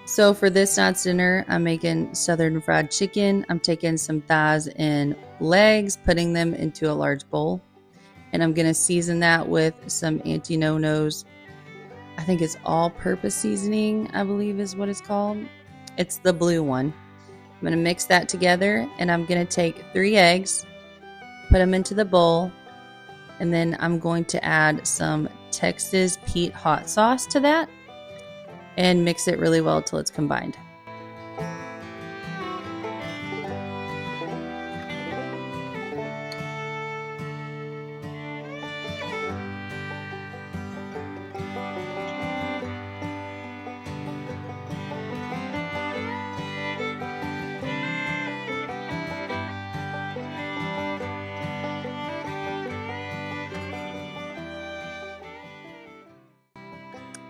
So for this night's dinner, I'm making southern fried chicken. I'm taking some thighs and legs, putting them into a large bowl. And I'm going to season that with some Auntie No-No's. I think it's all-purpose seasoning, I believe is what it's called. It's the blue one. I'm going to mix that together, and I'm going to take 3 eggs, put them into the bowl, and then I'm going to add some Texas Pete hot sauce to that and mix it really well till it's combined.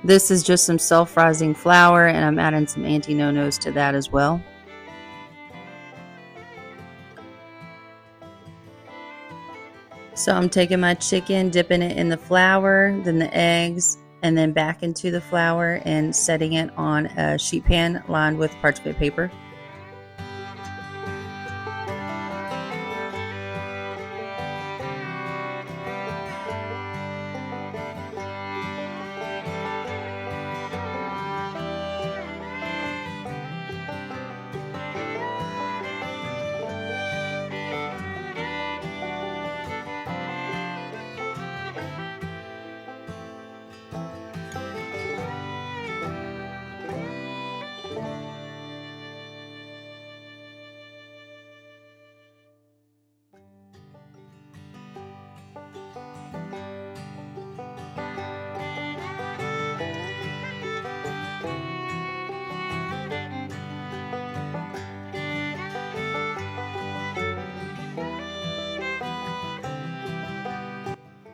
This is just some self-rising flour, and I'm adding some Auntie No-No's to that as well. So I'm taking my chicken, dipping it in the flour, then the eggs, and then back into the flour and setting it on a sheet pan lined with parchment paper.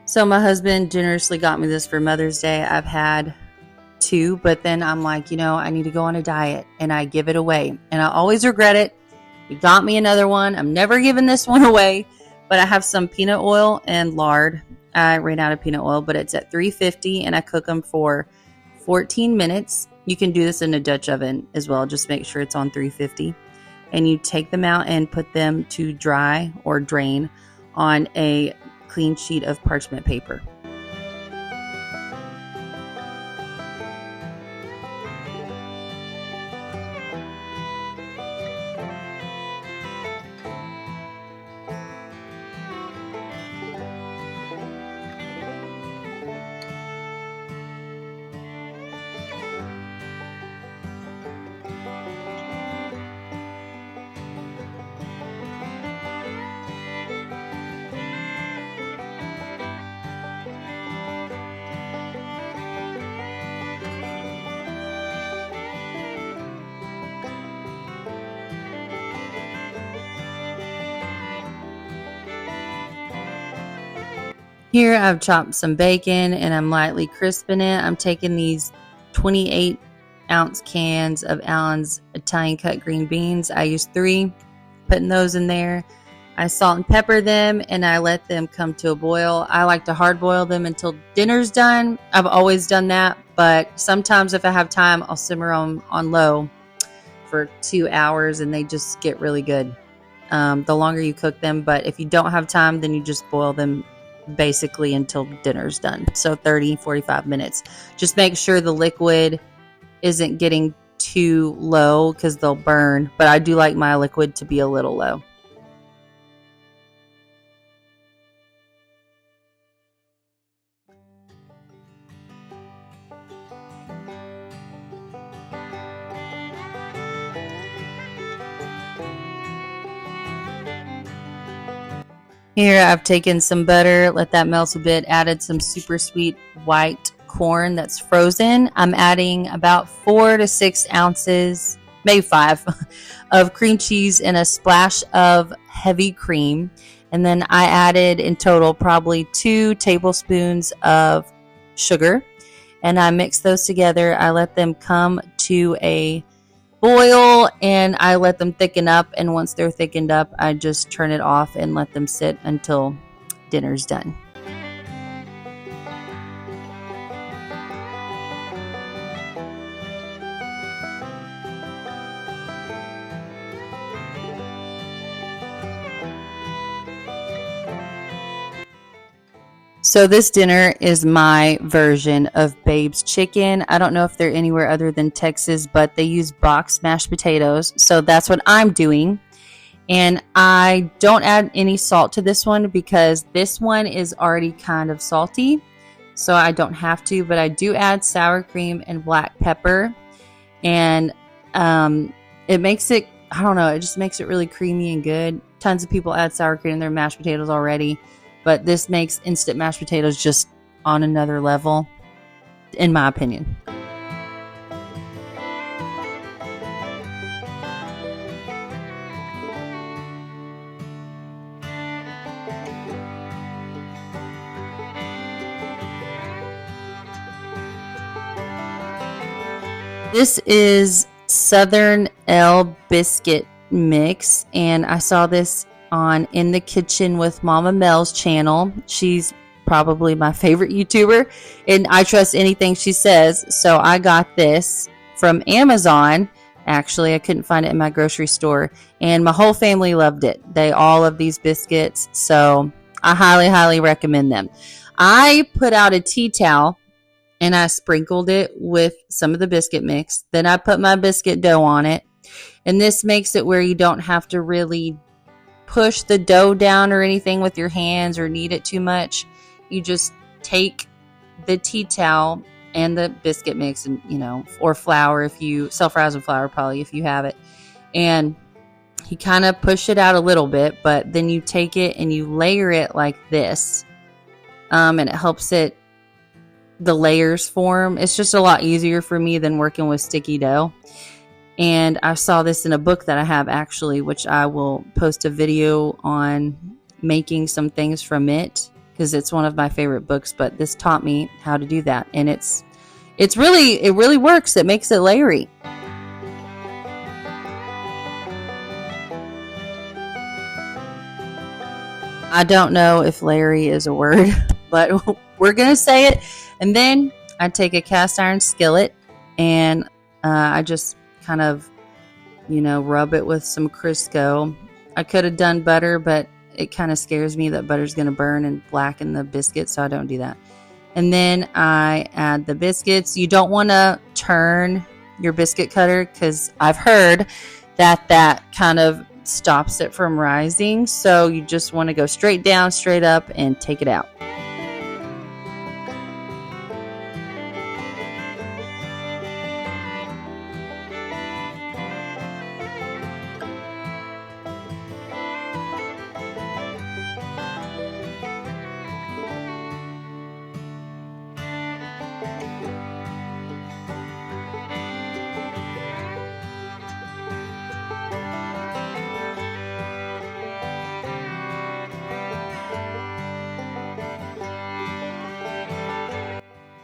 So my husband generously got me this for Mother's Day. I've had 2, but then I'm like, I need to go on a diet, and I give it away. And I always regret it. He got me another one. I'm never giving this one away, but I have some peanut oil and lard. I ran out of peanut oil, but it's at 350, and I cook them for 14 minutes. You can do this in a Dutch oven as well. Just make sure it's on 350. And you take them out and put them to dry or drain on a clean sheet of parchment paper. Here I've chopped some bacon and I'm lightly crisping it. I'm taking these 28-ounce cans of Allen's Italian cut green beans. I use 3, putting those in there. I salt and pepper them, and I let them come to a boil. I like to hard boil them until dinner's done. I've always done that, but sometimes if I have time, I'll simmer them on low for 2 hours, and they just get really good the longer you cook them. But if you don't have time, then you just boil them basically until dinner's done. So 30-45 minutes. Just make sure the liquid isn't getting too low because they'll burn, but I do like my liquid to be a little low. Here I've taken some butter, let that melt a bit, added some super sweet white corn that's frozen. I'm adding about 4 to 6 ounces maybe 5 of cream cheese and a splash of heavy cream. And then I added in total probably 2 tablespoons of sugar. And I mix those together. I let them come to a boil and I let them thicken up. And once they're thickened up, I just turn it off and let them sit until dinner's done. So this dinner is my version of Babe's chicken. I don't know if they're anywhere other than Texas, but they use boxed mashed potatoes. So that's what I'm doing. And I don't add any salt to this one because this one is already kind of salty. So I don't have to, but I do add sour cream and black pepper. And it makes it, I don't know, it just makes it really creamy and good. Tons of people add sour cream in their mashed potatoes already. But this makes instant mashed potatoes just on another level, in my opinion. This is Southern Elle biscuit mix, and I saw this on In the Kitchen with Mama Mel's channel. She's probably my favorite YouTuber, and I trust anything she says. So I got this from Amazon. Actually, I couldn't find it in my grocery store, and my whole family loved it. They all love these biscuits, so I highly, highly recommend them. I put out a tea towel and I sprinkled it with some of the biscuit mix. Then I put my biscuit dough on it, and this makes it where you don't have to really push the dough down or anything with your hands or knead it too much. You just take the tea towel and the biscuit mix, and or flour, if you self-rising flour, probably, if you have it, and you kind of push it out a little bit, but then you take it and you layer it like this, and it helps it, the layers form. It's just a lot easier for me than working with sticky dough. And I saw this in a book that I have, actually, which I will post a video on making some things from it, because it's one of my favorite books. But this taught me how to do that, and it really works. It makes it layery. I don't know if layery is a word, but we're gonna say it. And then I take a cast iron skillet and I just kind of, rub it with some Crisco. I could have done butter, but it kind of scares me that butter's going to burn and blacken the biscuit, so I don't do that. And then I add the biscuits. You don't want to turn your biscuit cutter because I've heard that kind of stops it from rising. So you just want to go straight down, straight up, and take it out.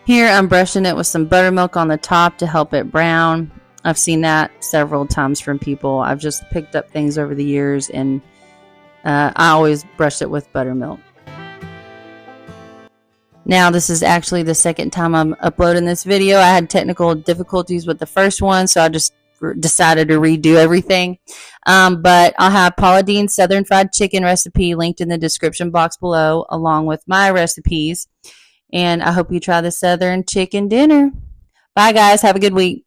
Here I'm brushing it with some buttermilk on the top to help it brown. I've seen that several times from people. I've just picked up things over the years, and I always brush it with buttermilk. Now this is actually the second time I'm uploading this video. I had technical difficulties with the first one, so I just decided to redo everything. But I'll have Paula Deen's Southern Fried Chicken recipe linked in the description box below, along with my recipes. And I hope you try the Southern chicken dinner. Bye, guys. Have a good week.